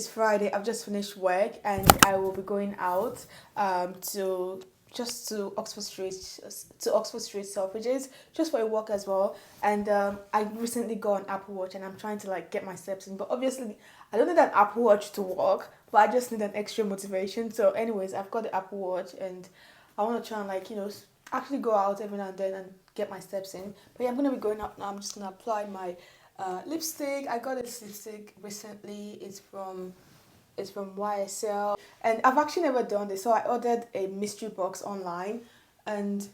is Friday. I've just finished work and I will be going out to to Oxford Street Selfridges just for a walk as well. And I recently got an Apple Watch and I'm trying to like get my steps in. But obviously, I don't need an Apple Watch to walk, but I just need an extra motivation. So, anyways, I've got the Apple Watch and I want to try and like actually go out every now and then and get my steps in. But yeah, I'm gonna be going out now. I'm just gonna apply my lipstick. I got this lipstick recently. It's from YSL, and I've actually never done this. So I ordered a mystery box online, and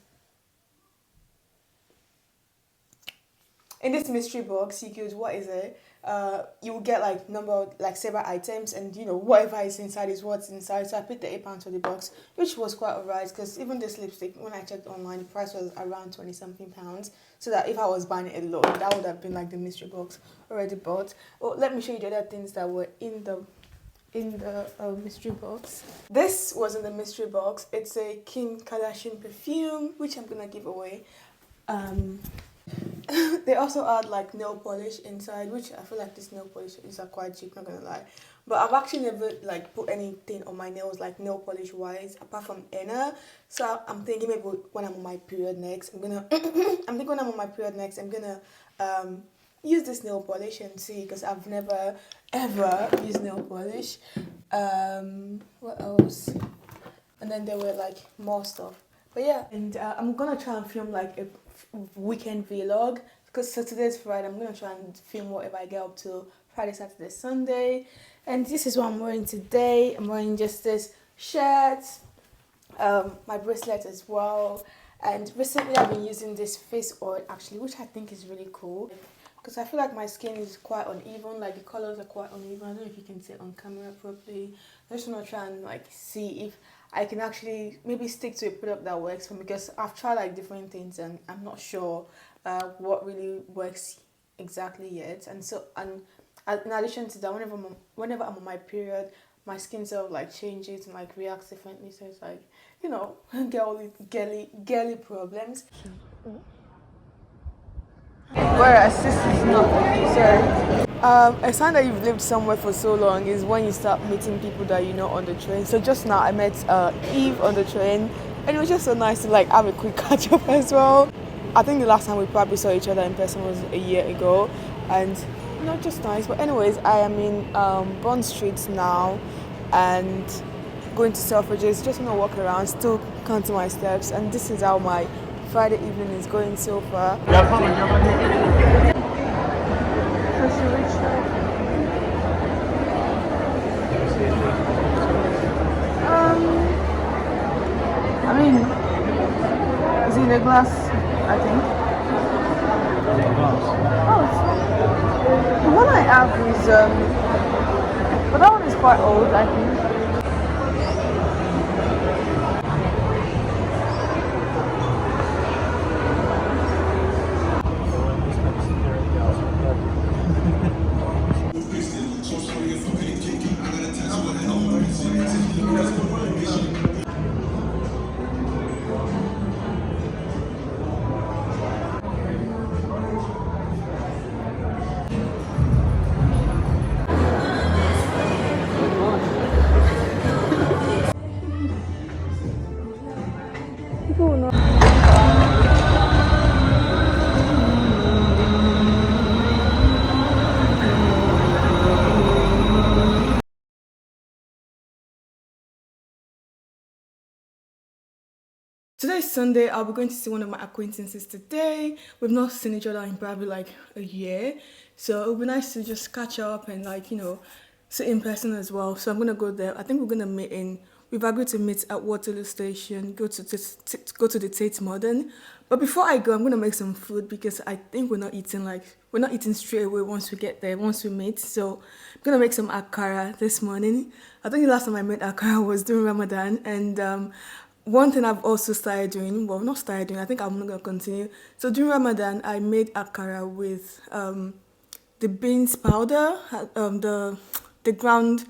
in this mystery box, you could what is it? You will get like several items, and whatever is inside is what's inside. So I paid the £8 for the box, which was quite alright. Because even this lipstick, when I checked online, the price was around 20 something pounds. So that if I was buying it alone, that would have been like the mystery box already bought. Oh, let me show you the other things that were in the mystery box. This was in the mystery box. It's a Kim Kardashian perfume, which I'm gonna give away. They also add like nail polish inside, which I feel like this nail polish is quite cheap, not gonna lie. But I've actually never like put anything on my nails like nail polish wise apart from henna. So I'm thinking maybe when I'm on my period next, I'm gonna use this nail polish and see, because I've never ever used nail polish. What else? And then there were like more stuff. But yeah, and I'm gonna try and film like a weekend vlog, because so today's Friday. I'm gonna try and film whatever I get up to Friday, Saturday, Sunday. And this is what I'm wearing today. I'm wearing just this shirt, my bracelet as well. And recently I've been using this face oil actually, which I think is really cool, because I feel like my skin is quite uneven, like the colors are quite uneven. I don't know if you can see it on camera properly. I just want to try and like see if I can actually maybe stick to a product that works for me, because I've tried like different things and I'm not sure what really works exactly yet. And so, and in addition to that, whenever I'm on my period, my skin sort of like changes and like reacts differently. So it's like, girly problems. Whereas this is not. Sorry. A sign that you've lived somewhere for so long is when you start meeting people that you know on the train. So just now I met Eve on the train, and it was just so nice to like have a quick catch up as well. I think the last time we probably saw each other in person was a year ago, and just nice. But anyways, I am in Bond Street now, and going to Selfridges. Just want to walk around, still counting my steps, and this is how my Friday evening is going so far. I mean, is it in a glass? I think. Oh, the one I have is but that one is quite old, I think. Today's Sunday. I'll be going to see one of my acquaintances today. We've not seen each other in probably like a year, so it'll be nice to just catch up and like sit in person as well. So I'm gonna go there. I think we're gonna meet in. We've agreed to meet at Waterloo Station. Go to the Tate Modern. But before I go, I'm gonna make some food, because I think we're not eating straight away once we get there. Once we meet, so I'm gonna make some akara this morning. I think the last time I made akara was during Ramadan, and one thing I've also started doing, well, not started doing, I think I'm not going to continue. So during Ramadan, I made akara with the beans powder, the ground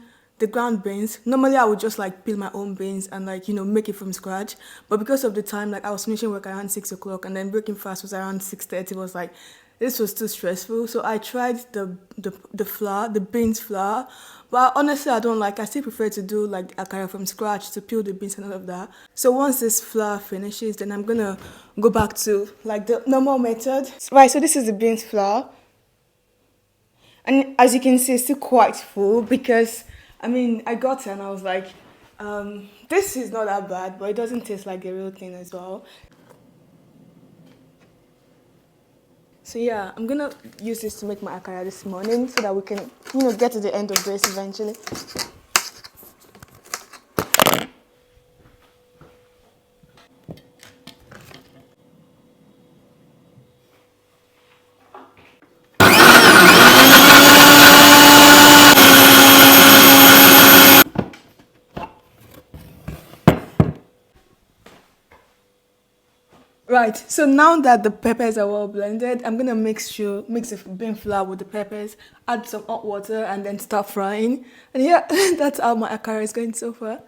beans. Normally, I would just like peel my own beans and like make it from scratch. But because of the time, like I was finishing work around 6 o'clock, and then breaking fast was around 6:30. It was like this was too stressful. So I tried the flour, the beans flour. But honestly, I don't like. I still prefer to do like akara from scratch to peel the beans and all of that. So once this flour finishes, then I'm gonna go back to like the normal method. Right. So this is the beans flour, and as you can see, it's still quite full because I mean I got it and I was like, this is not that bad, but it doesn't taste like the real thing as well. So yeah, I'm gonna use this to make my akara this morning so that we can, get to the end of this eventually. Right, so now that the peppers are well blended, I'm gonna mix the bean flour with the peppers, add some hot water, and then start frying. And yeah, that's how my akara is going so far.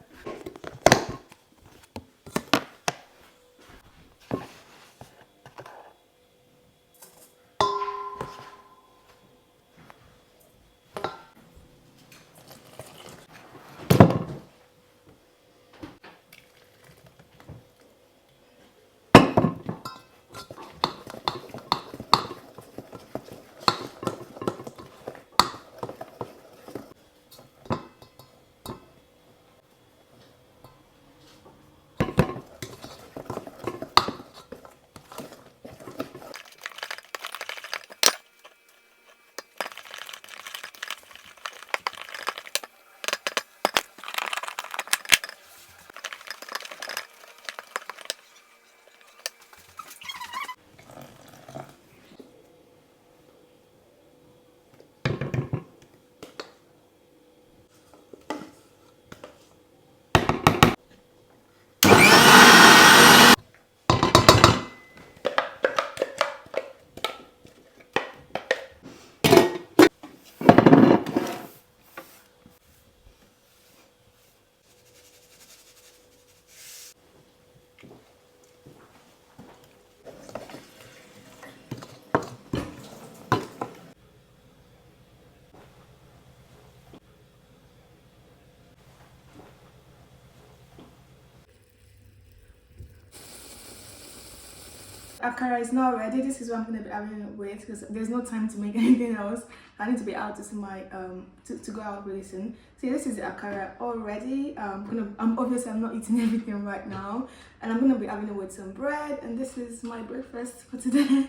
Akara is now ready. This is what I'm gonna be having it with because there's no time to make anything else. I need to be out to see my to go out really soon. So yeah, this is the akara already. I'm obviously I'm not eating everything right now, and I'm gonna be having it with some bread. And this is my breakfast for today.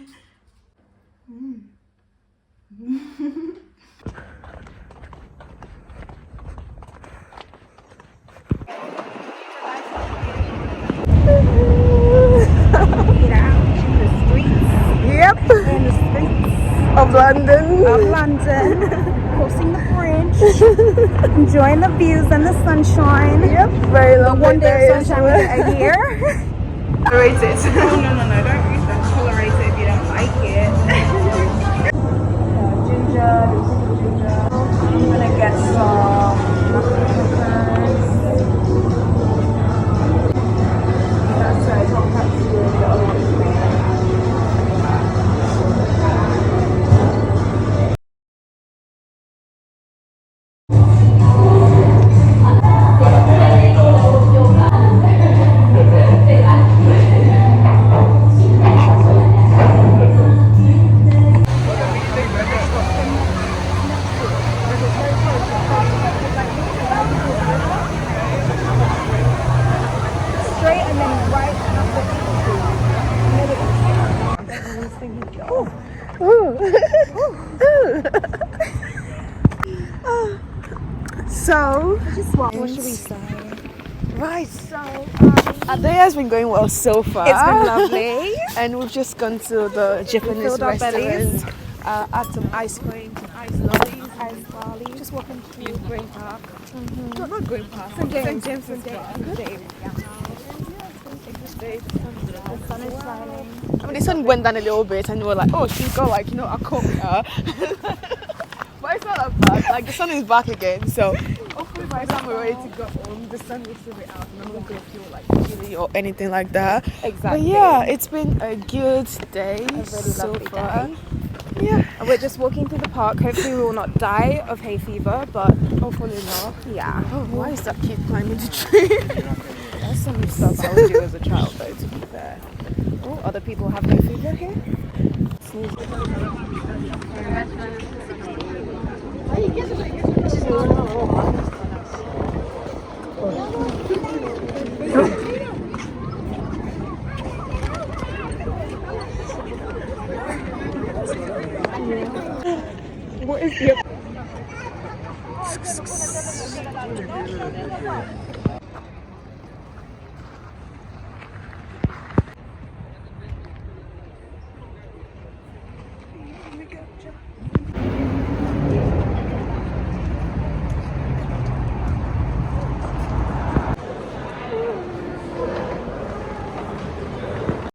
Yep. In the streets of London. Crossing the bridge. Enjoying the views and the sunshine. Yep. Very lovely. One day of sunshine a year. Rate it. No, don't use that. Tolerate it if you don't like it. Ginger. I'm gonna get some peppers. That's right. Don't have to do the other one. So, What should we say? right, so our day has been going well so far. It's been lovely. And we've just gone to the Japanese filled our restaurant, had some ice cream, some ice lollies. Ice lolly. Just walking through Green Park. No, not Green Park. St. James. James. St. James. The sun is shining. I mean, the sun went down a little bit, and we were like, oh, she's got like, a coat with her. But it's not that bad. Like, the sun is back again, so hopefully by the time we're ready to go home, the sun will still be out, and I'm not going to feel like chilly or anything like that. Exactly. But yeah, it's been a good day A really so lovely far. day. Yeah, we're just walking through the park. Hopefully we will not die of hay fever, but Hopefully not. yeah. Oh, why is that kid climbing the tree? That's some stuff I would do as a child though, to be fair. Oh, other people have hay fever here? Sneeze. What is the